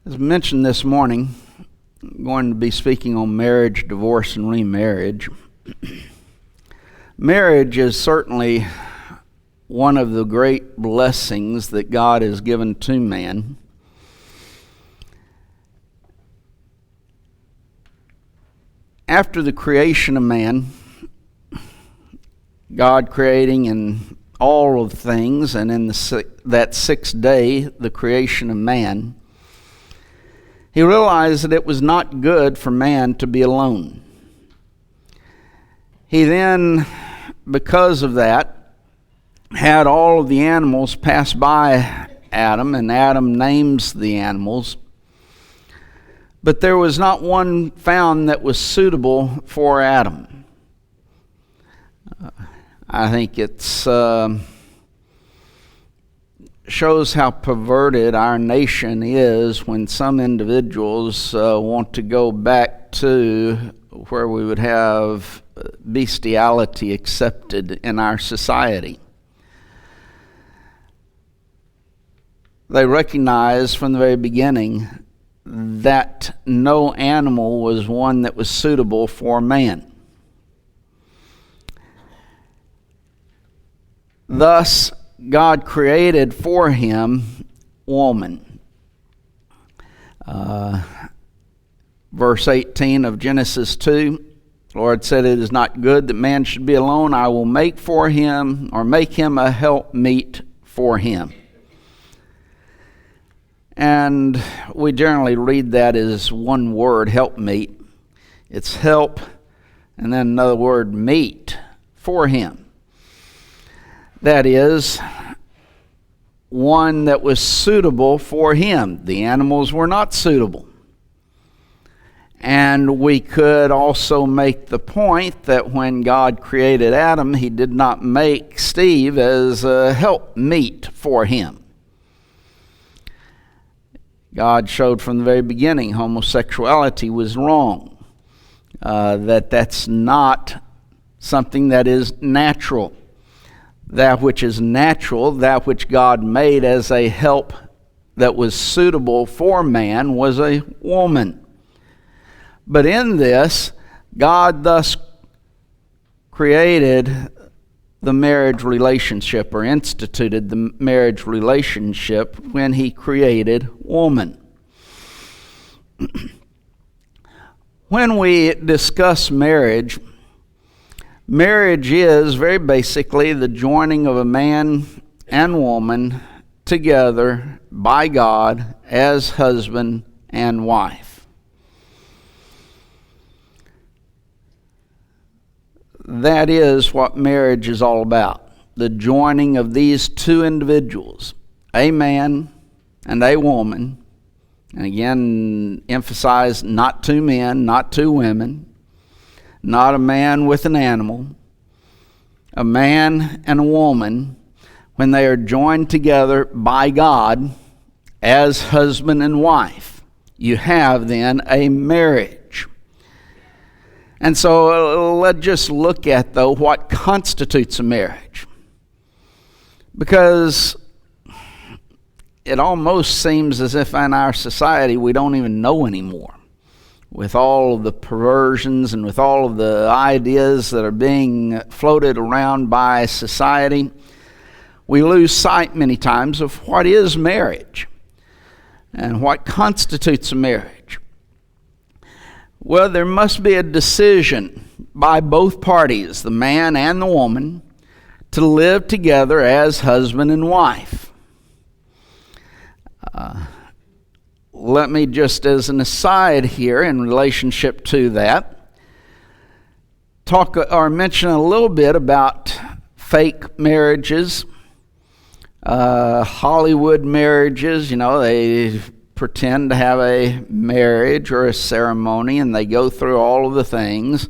As mentioned this morning, I'm going to be speaking on marriage, divorce, and remarriage. Marriage is certainly one of the great blessings that God has given to man. After the creation of man, God creating in all of things, and in that sixth day, the creation of man, He realized that it was not good for man to be alone. He then, because of that, had all of the animals pass by Adam, and Adam names the animals. But there was not one found that was suitable for Adam. I think it's shows how perverted our nation is when some individuals want to go back to where we would have bestiality accepted in our society. They recognized from the very beginning that no animal was one that was suitable for man. Thus, God created for him woman. Verse 18 of Genesis 2, the Lord said, "It is not good that man should be alone. I will make him a helpmeet for him." And we generally read that as one word, helpmeet. It's help, and then another word, meet, for him. That is, one that was suitable for him. The animals were not suitable. And we could also make the point that when God created Adam, He did not make Steve as a helpmeet for him. God showed from the very beginning homosexuality was wrong. That's not something that is natural. That which is natural, that which God made as a help that was suitable for man, was a woman. But in this, God thus created the marriage relationship, or instituted the marriage relationship when He created woman. When we discuss marriage, marriage is very basically the joining of a man and woman together by God as husband and wife. That is what marriage is all about. The joining of these two individuals, a man and a woman. And again, emphasize not two men, not two women. Not a man with an animal. A man and a woman, when they are joined together by God as husband and wife, you have then a marriage. And so let's just look at, though, what constitutes a marriage. Because it almost seems as if in our society we don't even know anymore. With all of the perversions and with all of the ideas that are being floated around by society, we lose sight many times of what is marriage and what constitutes a marriage. Well, there must be a decision by both parties, the man and the woman, to live together as husband and wife. Let me just as an aside here in relationship to that, talk or mention a little bit about fake marriages, Hollywood marriages. You know, they pretend to have a marriage or a ceremony and they go through all of the things.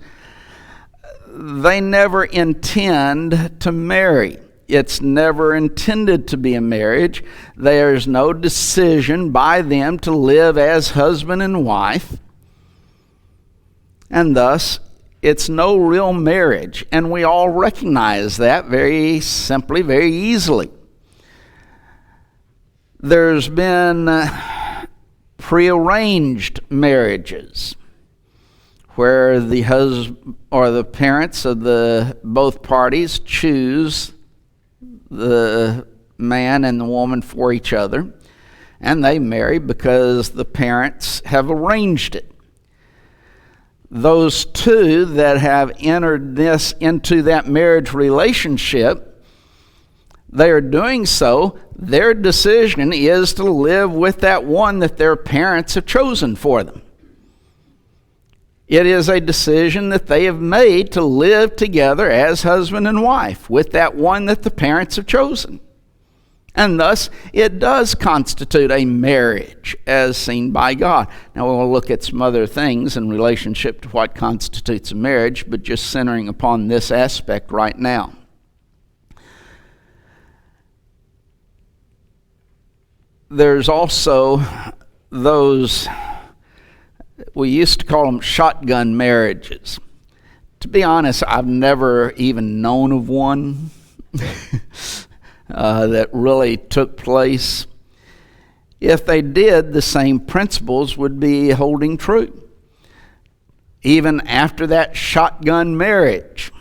They never intend to marry. It's never intended to be a marriage. There's no decision by them to live as husband and wife. And thus, it's no real marriage. And we all recognize that very simply, very easily. There's been prearranged marriages, where the husband or the parents of the both parties choose the man and the woman for each other, and they marry because the parents have arranged it. Those two that have entered into that marriage relationship, they are doing so. Their decision is to live with that one that their parents have chosen for them. It is a decision that they have made to live together as husband and wife with that one that the parents have chosen. And thus, it does constitute a marriage as seen by God. Now, we'll look at some other things in relationship to what constitutes a marriage, but just centering upon this aspect right now. There's also those, we used to call them shotgun marriages. To be honest, I've never even known of one that really took place. If they did, the same principles would be holding true. Even after that shotgun marriage,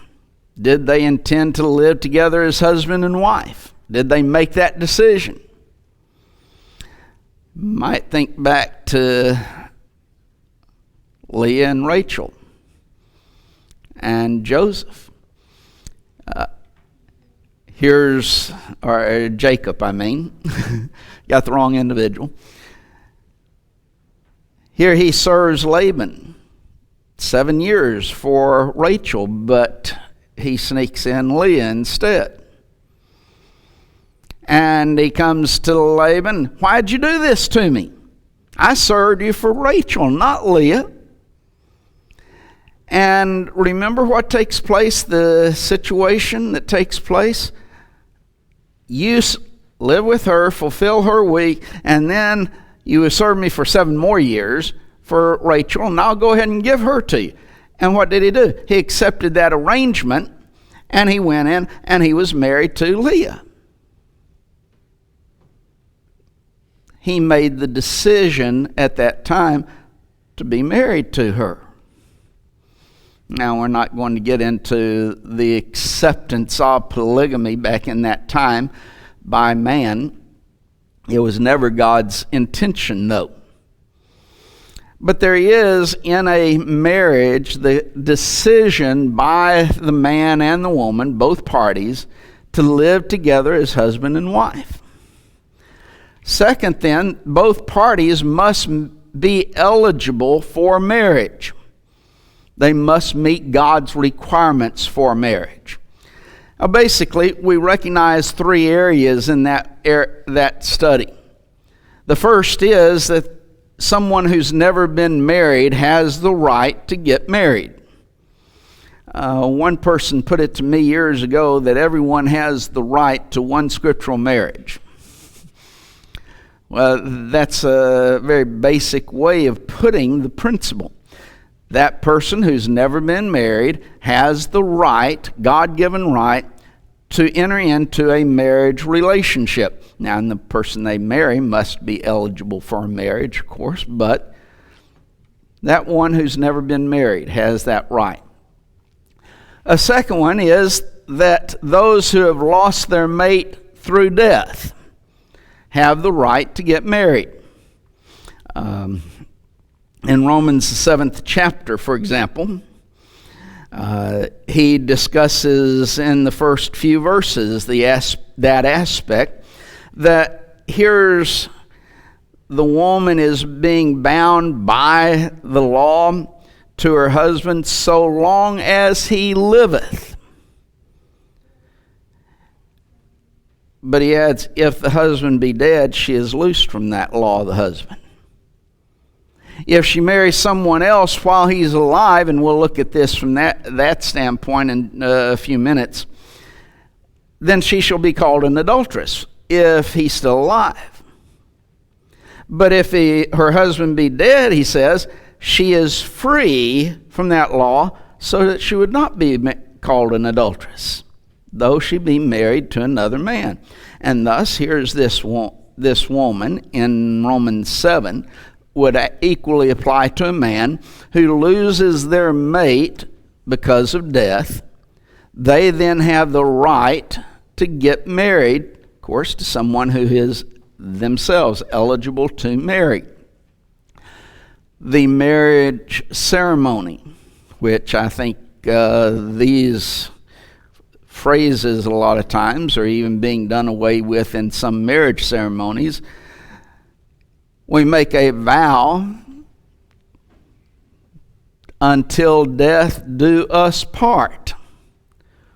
did they intend to live together as husband and wife? Did they make that decision? Might think back to Leah and Rachel and Joseph. Jacob, I mean. Got the wrong individual. Here he serves Laban 7 years for Rachel, but he sneaks in Leah instead. And he comes to Laban, "Why'd you do this to me? I served you for Rachel, not Leah." And remember what takes place, the situation that takes place? You live with her, fulfill her week, and then you will serve me for 7 more years for Rachel, and I'll go ahead and give her to you. And what did he do? He accepted that arrangement, and he went in and he was married to Leah. He made the decision at that time to be married to her. Now, we're not going to get into the acceptance of polygamy back in that time by man. It was never God's intention, though. But there is, in a marriage, the decision by the man and the woman, both parties, to live together as husband and wife. Second, then, both parties must be eligible for marriage. They must meet God's requirements for marriage. Now, basically, we recognize 3 areas in that study. The first is that someone who's never been married has the right to get married. One person put it to me years ago that everyone has the right to one scriptural marriage. Well, that's a very basic way of putting the principle. That person who's never been married has the right, God-given right, to enter into a marriage relationship. Now, and the person they marry must be eligible for a marriage, of course, but that one who's never been married has that right. A second one is that those who have lost their mate through death have the right to get married. In Romans, the 7th chapter, for example, he discusses in the first few verses that aspect, that here's the woman is being bound by the law to her husband so long as he liveth. But he adds, if the husband be dead, she is loosed from that law of the husband. If she marries someone else while he's alive, and we'll look at this from that standpoint in a few minutes, then she shall be called an adulteress if he's still alive. But if her husband be dead, he says, she is free from that law so that she would not be called an adulteress, though she be married to another man. And thus, here's this woman in Romans 7, would equally apply to a man who loses their mate because of death. They then have the right to get married, of course, to someone who is themselves eligible to marry. The marriage ceremony, which I think these phrases a lot of times are even being done away with in some marriage ceremonies. We make a vow until death do us part.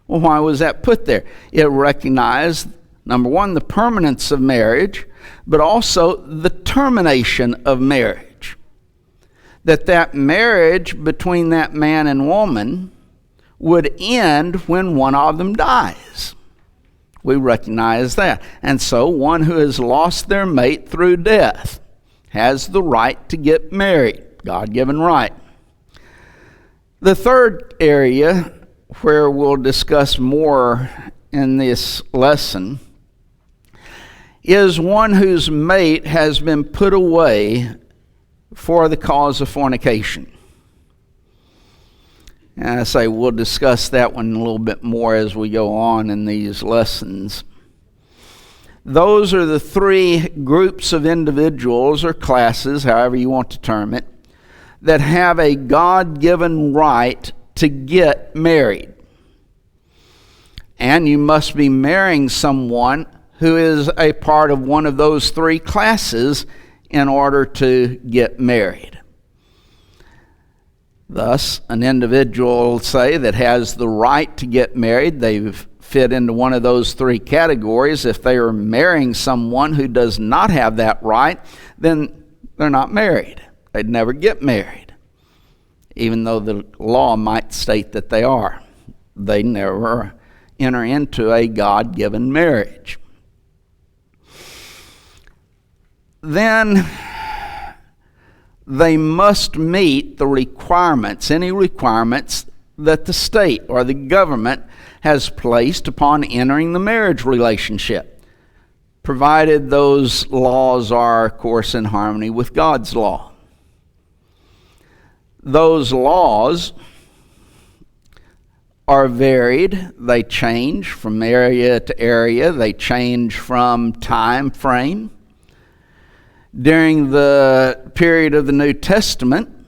Well, why was that put there? It recognized, number one, the permanence of marriage, but also the termination of marriage. That marriage between that man and woman would end when one of them dies. We recognize that. And so one who has lost their mate through death has the right to get married, God-given right. The third area where we'll discuss more in this lesson is one whose mate has been put away for the cause of fornication. And I say we'll discuss that one a little bit more as we go on in these lessons. Those are the three groups of individuals or classes, however you want to term it, that have a God-given right to get married. And you must be marrying someone who is a part of one of those three classes in order to get married. Thus, an individual, say, that has the right to get married, they've fit into one of those three categories. If they are marrying someone who does not have that right, then they're not married. They'd never get married, even though the law might state that they are. They never enter into a God-given marriage. Then they must meet the requirements, any requirements that the state or the government has placed upon entering the marriage relationship, provided those laws are, of course, in harmony with God's law. Those laws are varied. They change from area to area. They change from time frame. During the period of the New Testament,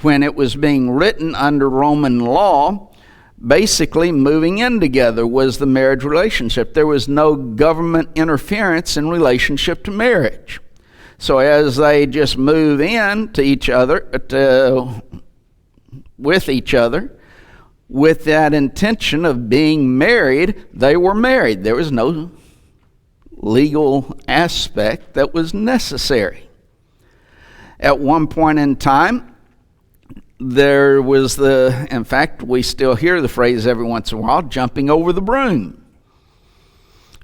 when it was being written under Roman law, basically moving in together was the marriage relationship. There was no government interference in relationship to marriage. So as they just move in to each other, with each other, with that intention of being married, they were married. There was no legal aspect that was necessary. At one point in time, there was in fact, we still hear the phrase every once in a while, jumping over the broom.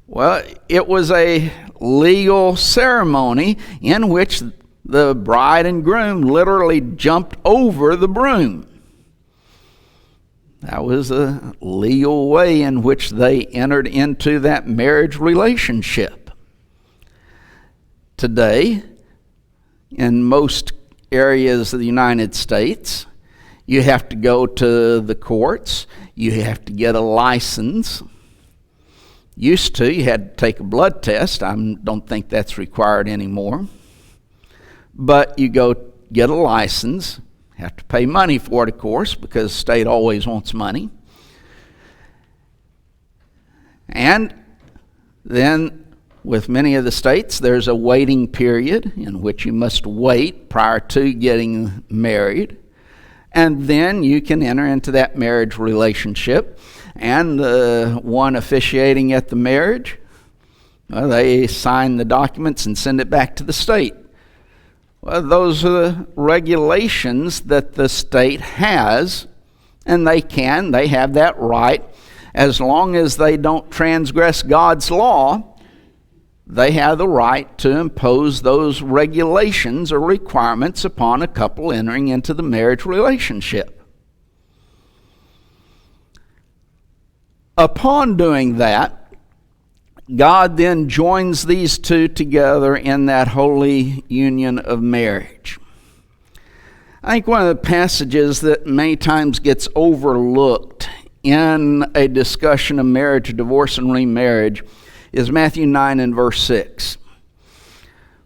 Well, it was a legal ceremony in which the bride and groom literally jumped over the broom. That was a legal way in which they entered into that marriage relationship. Today, in most areas of the United States, you have to go to the courts, you have to get a license. Used to, you had to take a blood test. I don't think that's required anymore. But you go get a license. Have to pay money for it, of course, because the state always wants money. And then with many of the states, there's a waiting period in which you must wait prior to getting married. And then you can enter into that marriage relationship. And the one officiating at the marriage, well, they sign the documents and send it back to the state. Well, those are the regulations that the state has, and they have that right. As long as they don't transgress God's law, they have the right to impose those regulations or requirements upon a couple entering into the marriage relationship. Upon doing that, God then joins these two together in that holy union of marriage. I think one of the passages that many times gets overlooked in a discussion of marriage, divorce, and remarriage is Matthew 9 and verse 6,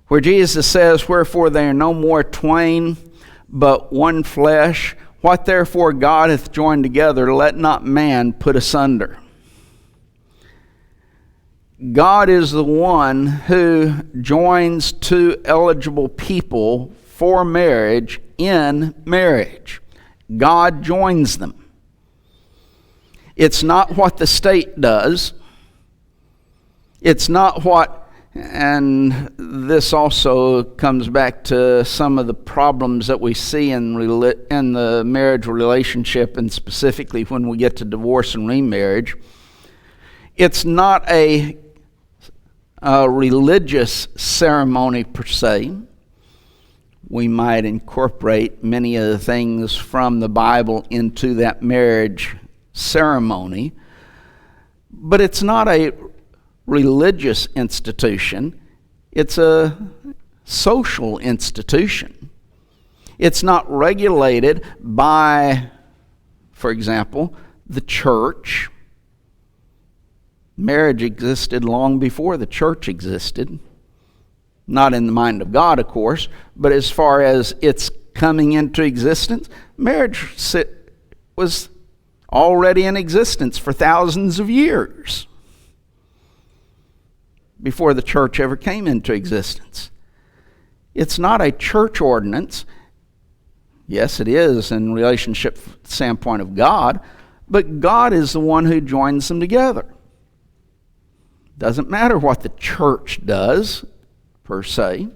where Jesus says, "Wherefore they are no more twain, but one flesh. What therefore God hath joined together, let not man put asunder." God is the one who joins two eligible people for marriage in marriage. God joins them. It's not what the state does. It's not what, and this also comes back to some of the problems that we see in the marriage relationship, and specifically when we get to divorce and remarriage. It's not a religious ceremony per se. We might incorporate many of the things from the Bible into that marriage ceremony, but it's not a religious institution. It's a social institution. It's not regulated by, for example, the church. Marriage existed long before the church existed. Not in the mind of God, of course, but as far as its coming into existence, marriage was already in existence for thousands of years before the church ever came into existence. It's not a church ordinance. Yes, it is in relationship standpoint of God, but God is the one who joins them together. Doesn't matter what the church does, per se.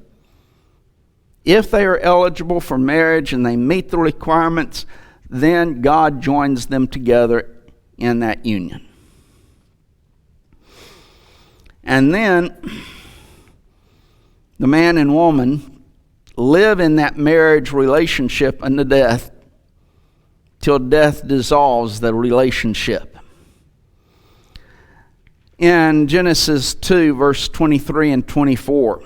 If they are eligible for marriage and they meet the requirements, then God joins them together in that union. And then the man and woman live in that marriage relationship unto death, till death dissolves the relationship. In Genesis 2, verse 23 and 24,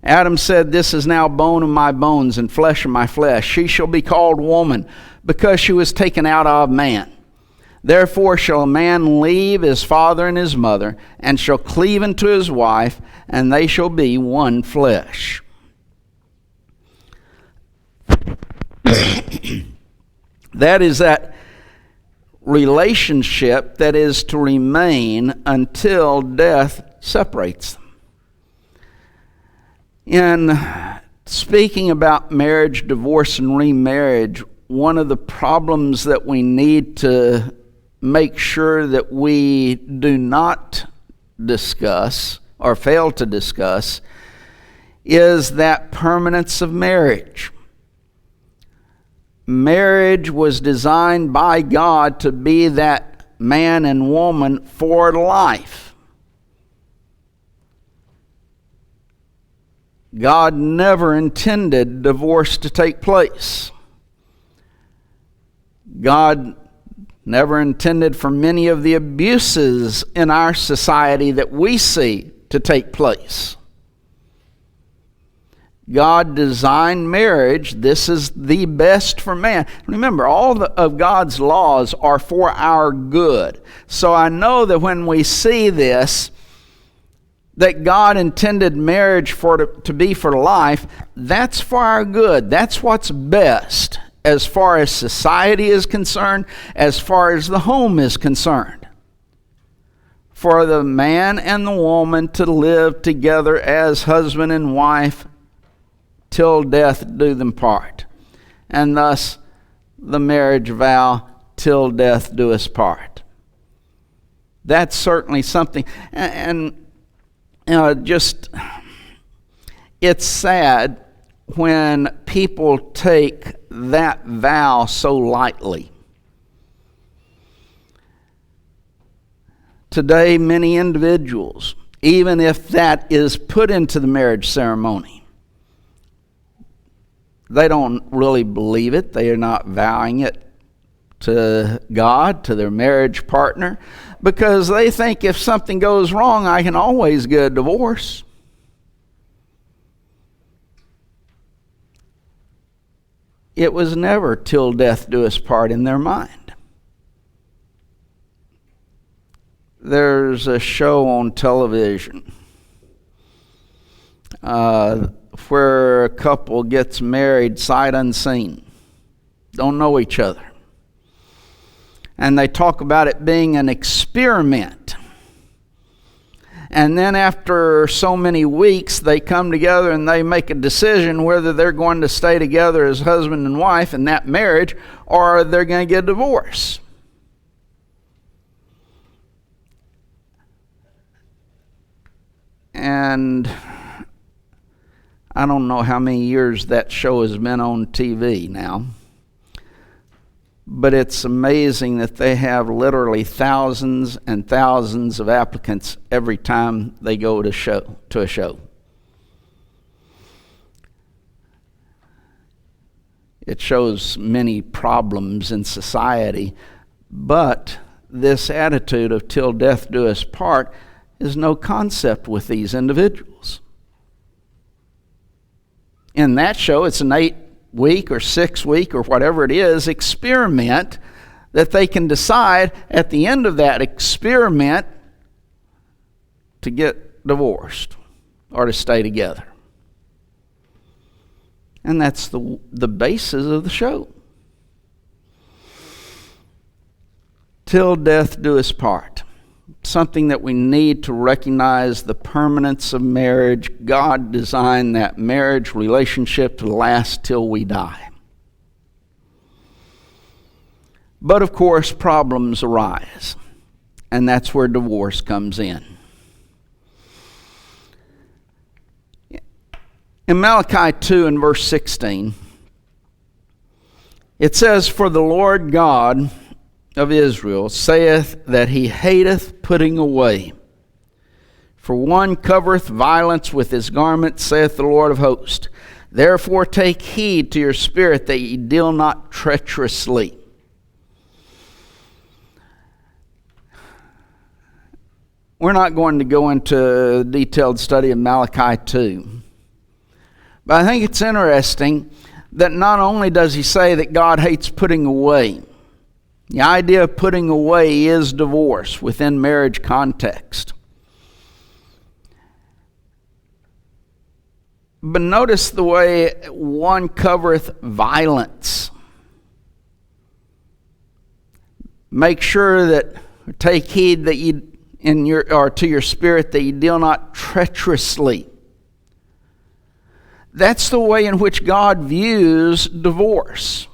Adam said, "This is now bone of my bones and flesh of my flesh. She shall be called woman, because she was taken out of man. Therefore shall a man leave his father and his mother, and shall cleave unto his wife, and they shall be one flesh." That is that relationship that is to remain until death separates them. In speaking about marriage, divorce, and remarriage, one of the problems that we need to make sure that we do not discuss or fail to discuss is that permanence of marriage. Marriage was designed by God to be that man and woman for life. God never intended divorce to take place. God never intended for many of the abuses in our society that we see to take place. God designed marriage. This is the best for man. Remember, all of God's laws are for our good. So I know that when we see this, that God intended marriage to be for life, that's for our good. That's what's best as far as society is concerned, as far as the home is concerned. For the man and the woman to live together as husband and wife till death do them part. And thus the marriage vow, till death do us part. That's certainly something. And it's sad when people take that vow so lightly. Today, many individuals, even if that is put into the marriage ceremony, they don't really believe it. They are not vowing it to God, to their marriage partner, because they think if something goes wrong, I can always get a divorce. It was never till death do us part in their mind. There's a show on television where a couple gets married sight unseen, don't know each other. And they talk about it being an experiment. And then after so many weeks, they come together and they make a decision whether they're going to stay together as husband and wife in that marriage, or they're going to get a divorce. And I don't know how many years that show has been on TV now. But it's amazing that they have literally thousands and thousands of applicants every time they go to a show. It shows many problems in society, but this attitude of till death do us part is no concept with these individuals. In that show, it's an 8-week or 6-week or whatever it is experiment that they can decide at the end of that experiment to get divorced or to stay together. And that's the basis of the show. Till death do us part. Something that we need to recognize the permanence of marriage. God designed that marriage relationship to last till we die. But of course, problems arise, and that's where divorce comes in. In Malachi 2 and verse 16, it says, "For the Lord God of Israel saith that he hateth putting away. For one covereth violence with his garment, saith the Lord of hosts. Therefore take heed to your spirit that ye deal not treacherously." We're not going to go into a detailed study of Malachi 2. But I think it's interesting that not only does he say that God hates putting away, the idea of putting away is divorce within marriage context. But notice the way one covereth violence. Make sure that, take heed that ye to your spirit that ye deal not treacherously. That's the way in which God views divorce.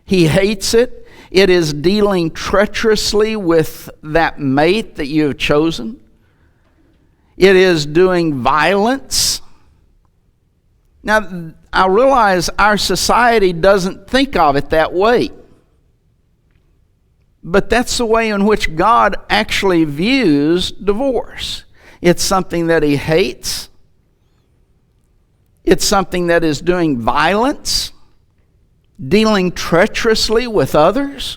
He hates it. It is dealing treacherously with that mate that you have chosen. It is doing violence. Now, I realize our society doesn't think of it that way. But that's the way in which God actually views divorce. It's something that he hates. It's something that is doing violence, dealing treacherously with others,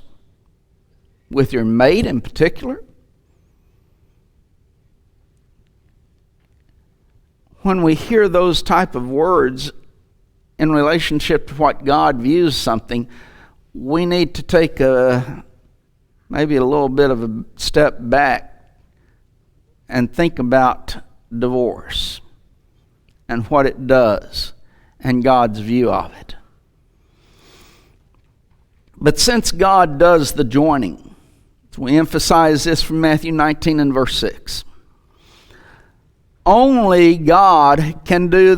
with your mate in particular. When we hear those type of words in relationship to what God views something, we need to take maybe a little bit of a step back and think about divorce and what it does and God's view of it. But since God does the joining, we emphasize this from Matthew 19 and verse 6. Only God can do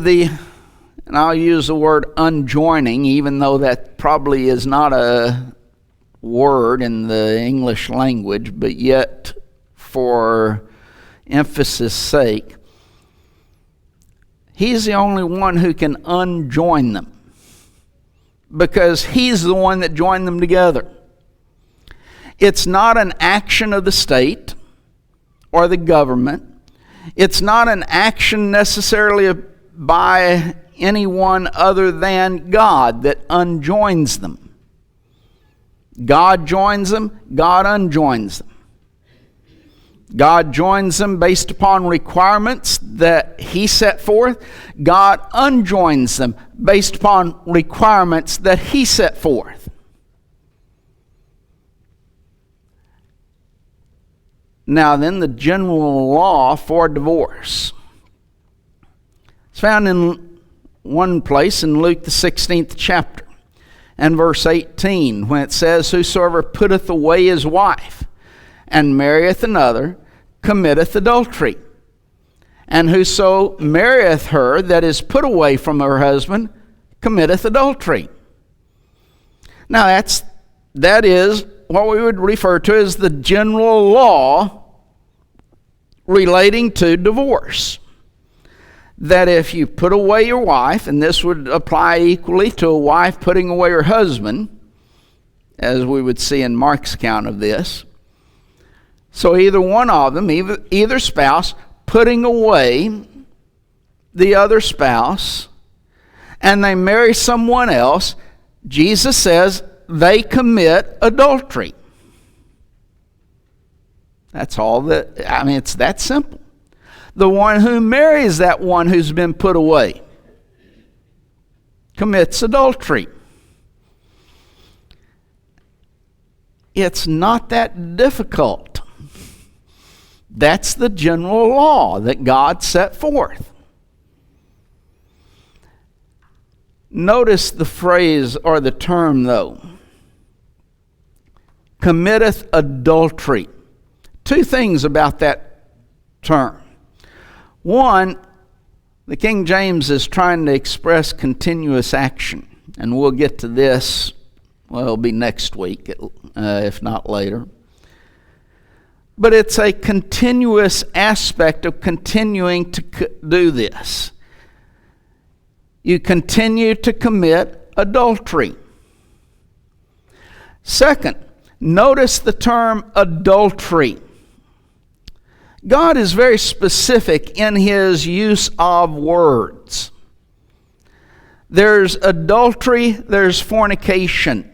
and I'll use the word unjoining, even though that probably is not a word in the English language, but yet for emphasis' sake, he's the only one who can unjoin them, because he's the one that joined them together. It's not an action of the state or the government. It's not an action necessarily by anyone other than God that unjoins them. God joins them, God unjoins them. God joins them based upon requirements that He set forth. God unjoins them based upon requirements that He set forth. Now then, the general law for divorce. It's found in one place in Luke the 16th chapter and verse 18, when it says, "Whosoever putteth away his wife and marrieth another committeth adultery. And whoso marrieth her that is put away from her husband committeth adultery." Now that is what we would refer to as the general law relating to divorce. That if you put away your wife, and this would apply equally to a wife putting away her husband, as we would see in Mark's account of this. So either one of them, either spouse, putting away the other spouse, and they marry someone else, Jesus says they commit adultery. That's all it's that simple. The one who marries that one who's been put away commits adultery. It's not that difficult. That's the general law that God set forth. Notice the phrase or the term, though. Committeth adultery. Two things about that term. One, the King James is trying to express continuous action. And we'll get to this, well, it'll be next week, if not later. But it's a continuous aspect of continuing to do this. You continue to commit adultery. Second, notice the term adultery. God is very specific in His use of words. There's adultery, there's fornication.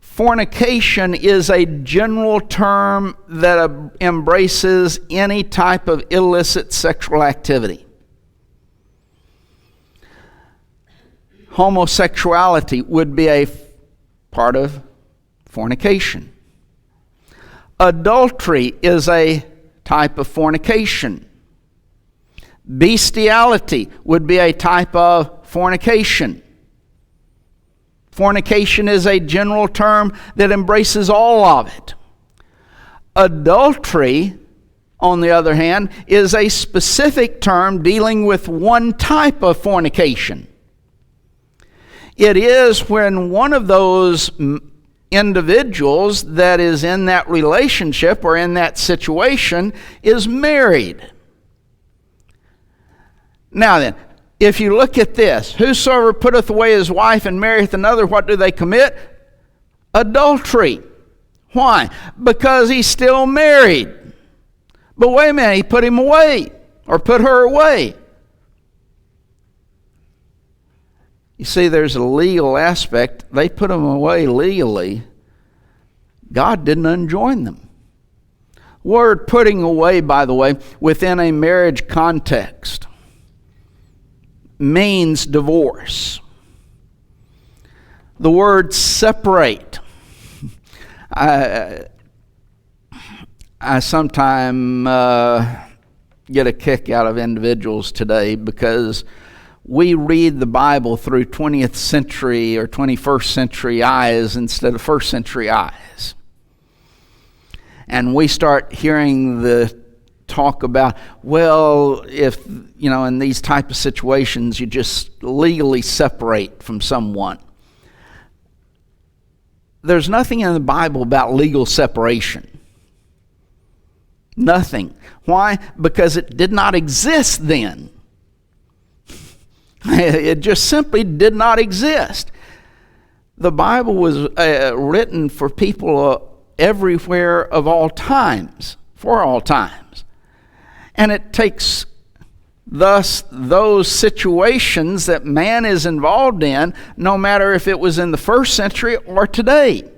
Fornication is a general term that embraces any type of illicit sexual activity. Homosexuality would be a part of fornication. Adultery is a type of fornication. Bestiality would be a type of fornication. Fornication is a general term that embraces all of it. Adultery, on the other hand, is a specific term dealing with one type of fornication. It is when one of those individuals that is in that relationship or in that situation is married. Now then, if you look at this, whosoever putteth away his wife and marrieth another, what do they commit? Adultery. Why? Because he's still married. But wait a minute, he put him away or put her away. You see, there's a legal aspect. They put them away legally. God didn't unjoin them. Word putting away, by the way, within a marriage context means divorce. The word separate. I sometimes get a kick out of individuals today because we read the Bible through 20th century or 21st century eyes instead of first century eyes. And we start hearing the talk about, well, if, in these type of situations, you just legally separate from someone. There's nothing in the Bible about legal separation. Nothing. Why? Because it did not exist then. It just simply did not exist. The Bible was written for people everywhere of all times, for all times. And it takes Thus, those situations that man is involved in, no matter if it was in the first century or today.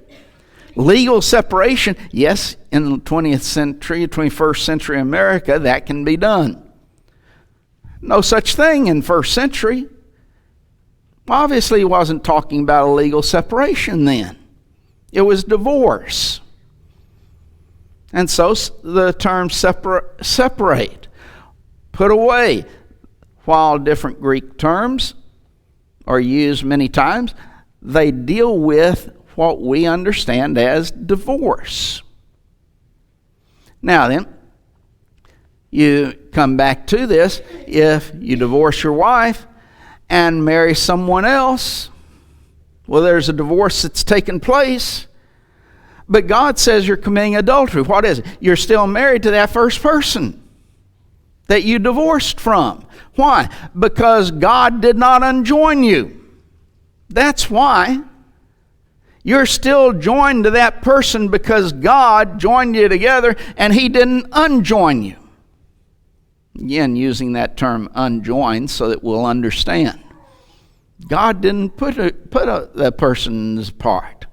Legal separation, yes, in the 20th century, 21st century America, that can be done. No such thing in first century. Obviously, he wasn't talking about a legal separation then. It was divorce. And so the term separate, put away, while different Greek terms are used many times, they deal with what we understand as divorce. Now then, you come back to this. If you divorce your wife and marry someone else, well, there's a divorce that's taken place. But God says you're committing adultery. What is it? You're still married to that first person that you divorced from. Why? Because God did not unjoin you. That's why. You're still joined to that person because God joined you together and He didn't unjoin you. Again, using that term unjoined so that we'll understand. God didn't put that person's apart,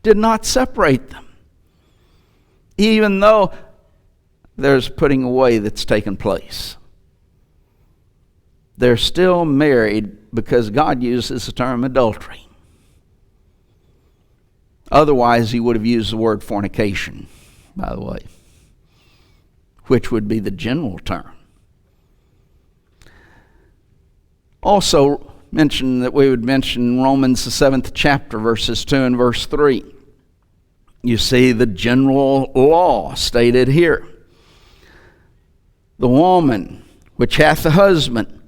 did not separate them. Even though there's putting away that's taken place. They're still married because God uses the term adultery. Otherwise, He would have used the word fornication, by the way, which would be the general term. Also, mention that we would mention Romans the 7th chapter, verses 2 and verse 3. You see the general law stated here. The woman which hath a husband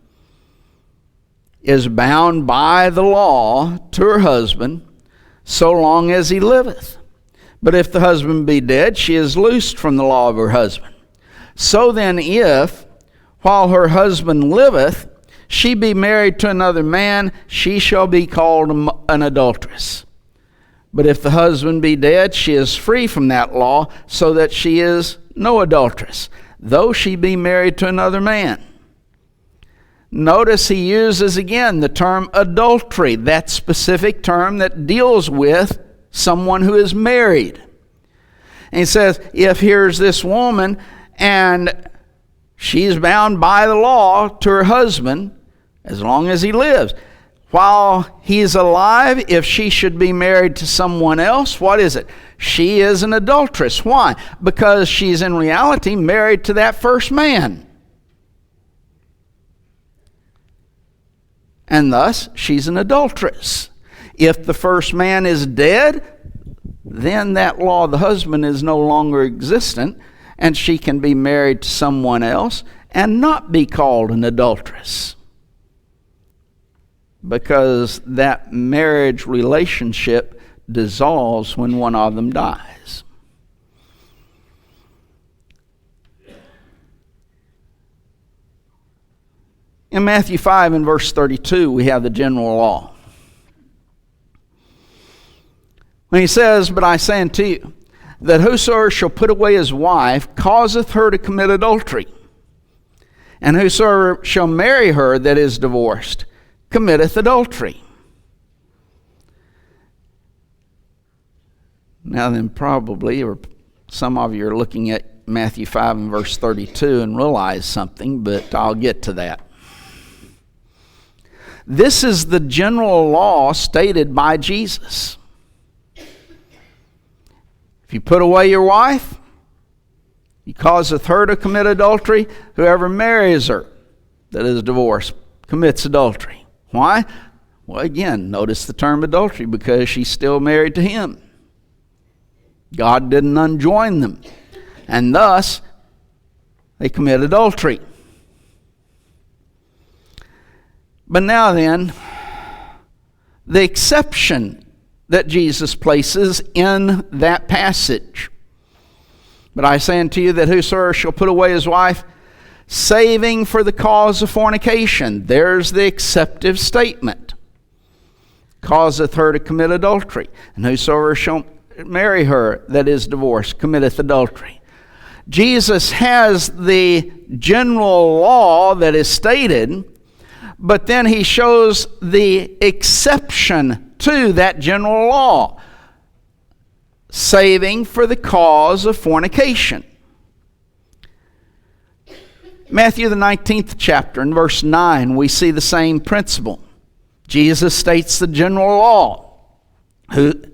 is bound by the law to her husband so long as he liveth. But if the husband be dead, she is loosed from the law of her husband. So then if, while her husband liveth, she be married to another man, she shall be called an adulteress. But if the husband be dead, she is free from that law, so that she is no adulteress, though she be married to another man. Notice he uses again the term adultery, that specific term that deals with someone who is married. And he says, if here's this woman and she's bound by the law to her husband as long as he lives. While he's alive, if she should be married to someone else, what is it? She is an adulteress. Why? Because she's in reality married to that first man. And thus, she's an adulteress. If the first man is dead, then that law of the husband is no longer existent, and she can be married to someone else and not be called an adulteress. Because that marriage relationship dissolves when one of them dies. In Matthew 5 and verse 32, we have the general law. When he says, but I say unto you, that whosoever shall put away his wife causeth her to commit adultery. And whosoever shall marry her that is divorced committeth adultery. Now then, probably, or some of you are looking at Matthew 5 and verse 32 and realize something, but I'll get to that. This is the general law stated by Jesus. If you put away your wife, he causeth her to commit adultery. Whoever marries her that is divorced commits adultery. Why? Well, again, notice the term adultery, because she's still married to him. God didn't unjoin them. And thus, they commit adultery. But now then, the exception that Jesus places in that passage. But I say unto you that whosoever shall put away his wife, saving for the cause of fornication. There's the exceptive statement. Causeth her to commit adultery. And whosoever shall marry her that is divorced committeth adultery. Jesus has the general law that is stated, but then he shows the exception to that general law, saving for the cause of fornication. Matthew the 19th chapter, in verse 9, we see the same principle. Jesus states the general law.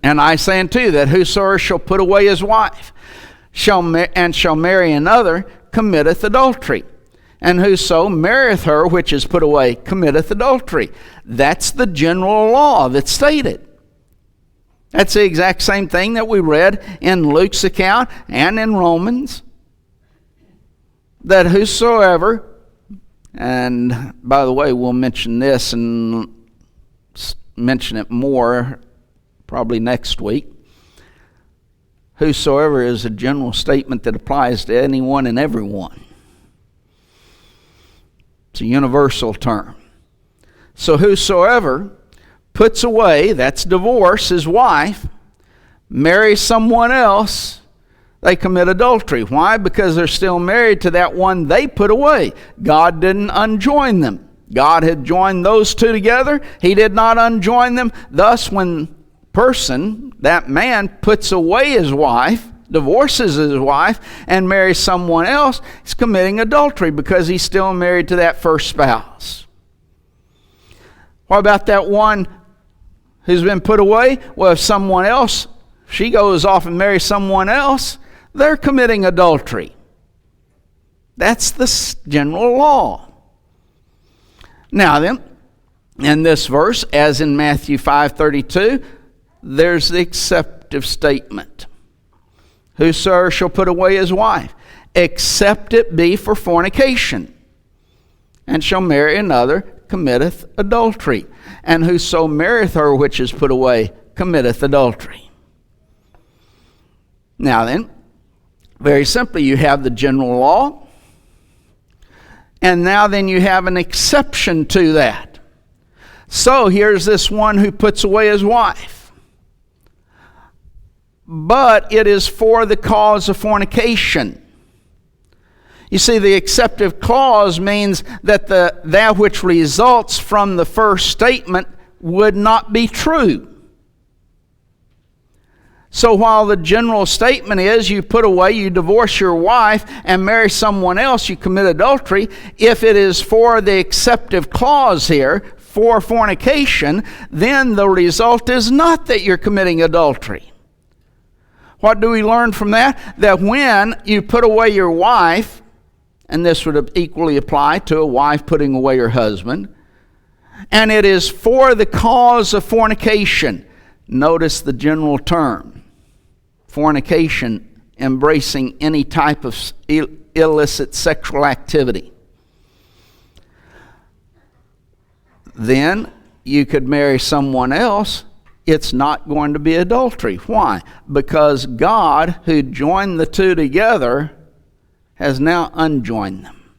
And I say unto you that whosoever shall put away his wife shall marry another committeth adultery. And whoso marrieth her which is put away committeth adultery. That's the general law that's stated. That's the exact same thing that we read in Luke's account and in Romans. That whosoever, and by the way, we'll mention this and mention it more probably next week. Whosoever is a general statement that applies to anyone and everyone. It's a universal term. So whosoever puts away, that's divorce, his wife, marries someone else, they commit adultery. Why? Because they're still married to that one they put away. God didn't unjoin them. God had joined those two together. He did not unjoin them. Thus, when that man puts away his wife, divorces his wife, and marries someone else, he's committing adultery because he's still married to that first spouse. What about that one who's been put away? Well, if someone else, she goes off and marries someone else, they're committing adultery. That's the general law. Now then, in this verse, as in Matthew 5:32, there's the exceptive statement. Whosoever shall put away his wife, except it be for fornication, and shall marry another, committeth adultery. And whoso marrieth her which is put away, committeth adultery. Now then, very simply, you have the general law, and now then you have an exception to that. So here's this one who puts away his wife, but it is for the cause of fornication. You see, the exceptive clause means that that which results from the first statement would not be true. So while the general statement is you put away, you divorce your wife and marry someone else, you commit adultery, if it is for the exceptive clause here, for fornication, then the result is not that you're committing adultery. What do we learn from that? That when you put away your wife, and this would equally apply to a wife putting away her husband, and it is for the cause of fornication. Notice the general term. Fornication, embracing any type of illicit sexual activity. Then you could marry someone else. It's not going to be adultery. Why? Because God, who joined the two together, has now unjoined them.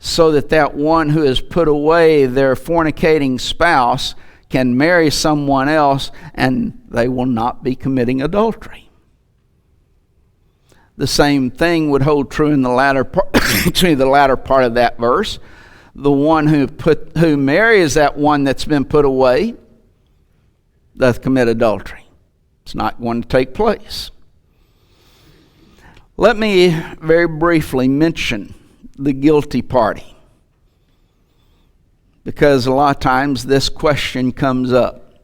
So that one who has put away their fornicating spouse can marry someone else and they will not be committing adultery. The same thing would hold true in the latter part, the latter part of that verse. The one who marries that one that's been put away doth commit adultery. It's not going to take place. Let me very briefly mention the guilty party, because a lot of times this question comes up.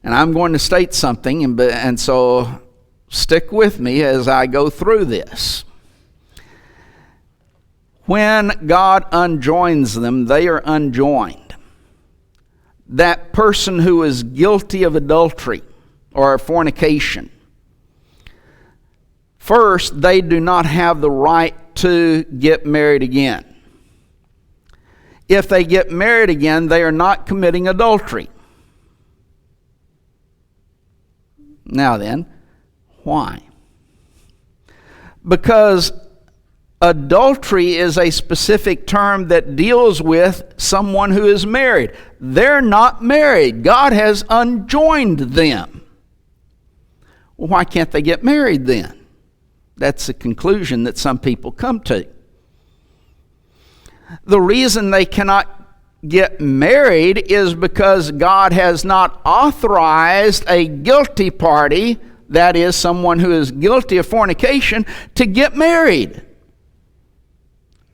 And I'm going to state something, and so stick with me as I go through this. When God unjoins them, they are unjoined. That person who is guilty of adultery or fornication, first, they do not have the right to get married again. If they get married again, they are not committing adultery. Now then, why? Because adultery is a specific term that deals with someone who is married. They're not married. God has unjoined them. Well, why can't they get married then? That's the conclusion that some people come to. The reason they cannot get married is because God has not authorized a guilty party, that is, someone who is guilty of fornication, to get married.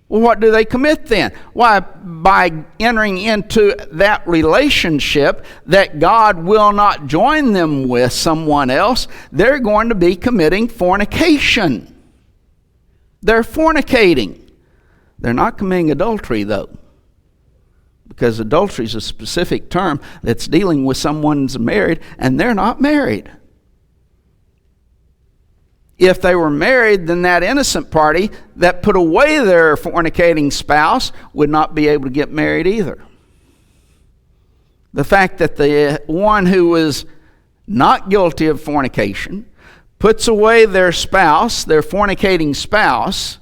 Well, what do they commit then? Why, by entering into that relationship that God will not join them with someone else, they're going to be committing fornication. They're fornicating. They're not committing adultery, though, because adultery is a specific term that's dealing with someone's married and they're not married. If they were married, then that innocent party that put away their fornicating spouse would not be able to get married either. The fact that the one who was not guilty of fornication puts away their spouse, their fornicating spouse,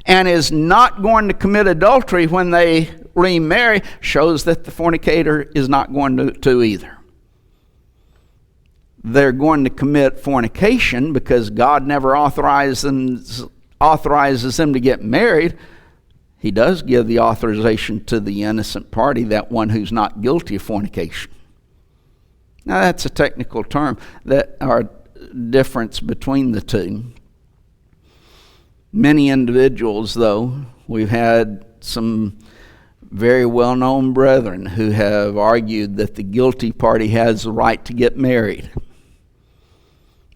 and is not going to commit adultery when they remarry shows that the fornicator is not going to either. They're going to commit fornication because God never authorizes them to get married. He does give the authorization to the innocent party, that one who's not guilty of fornication. Now that's a technical term, that are difference between the two. Many individuals, though, we've had some very well-known brethren who have argued that the guilty party has the right to get married.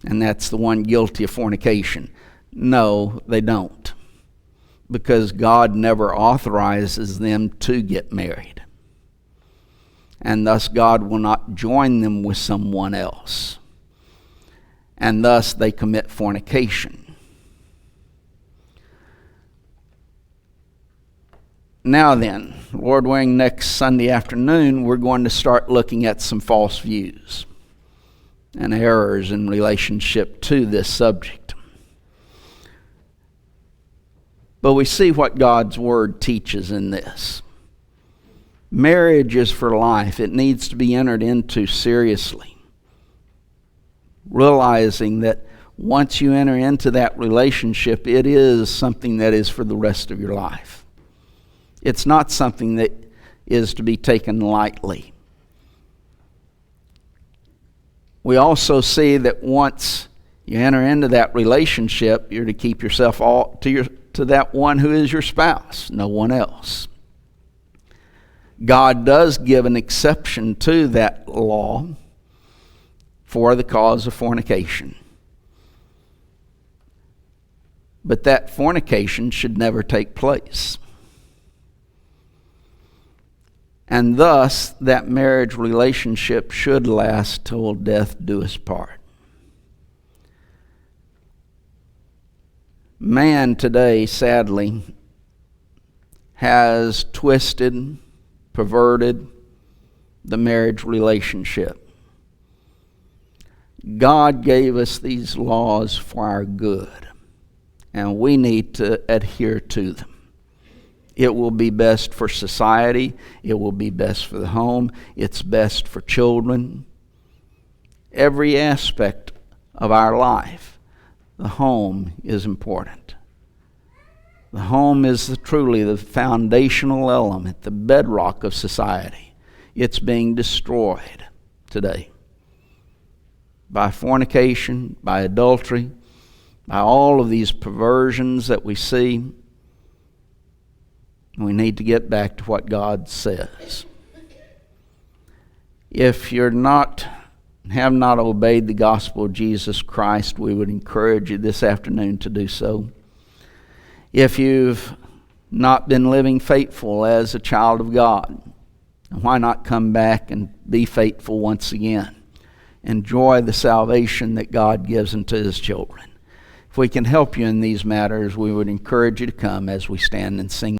And that's the one guilty of fornication. No, they don't. Because God never authorizes them to get married. And thus God will not join them with someone else. And thus they commit fornication. Now then, Lord willing, next Sunday afternoon, we're going to start looking at some false views and errors in relationship to this subject. But we see what God's Word teaches in this. Marriage is for life. It needs to be entered into seriously, realizing that once you enter into that relationship, it is something that is for the rest of your life. It's not something that is to be taken lightly. We also see that once you enter into that relationship, you're to keep yourself all to that one who is your spouse, no one else. God does give an exception to that law for the cause of fornication. But that fornication should never take place. And thus, that marriage relationship should last till death do us part. Man today, sadly, has twisted, perverted the marriage relationship. God gave us these laws for our good, and we need to adhere to them. It will be best for society. It will be best for the home. It's best for children. Every aspect of our life, the home is important. The home is truly the foundational element, the bedrock of society. It's being destroyed today by fornication, by adultery, by all of these perversions that we see. We need to get back to what God says. If you're have not obeyed the gospel of Jesus Christ, we would encourage you this afternoon to do so. If you've not been living faithful as a child of God, why not come back and be faithful once again? Enjoy the salvation that God gives unto His children. If we can help you in these matters, we would encourage you to come as we stand and sing.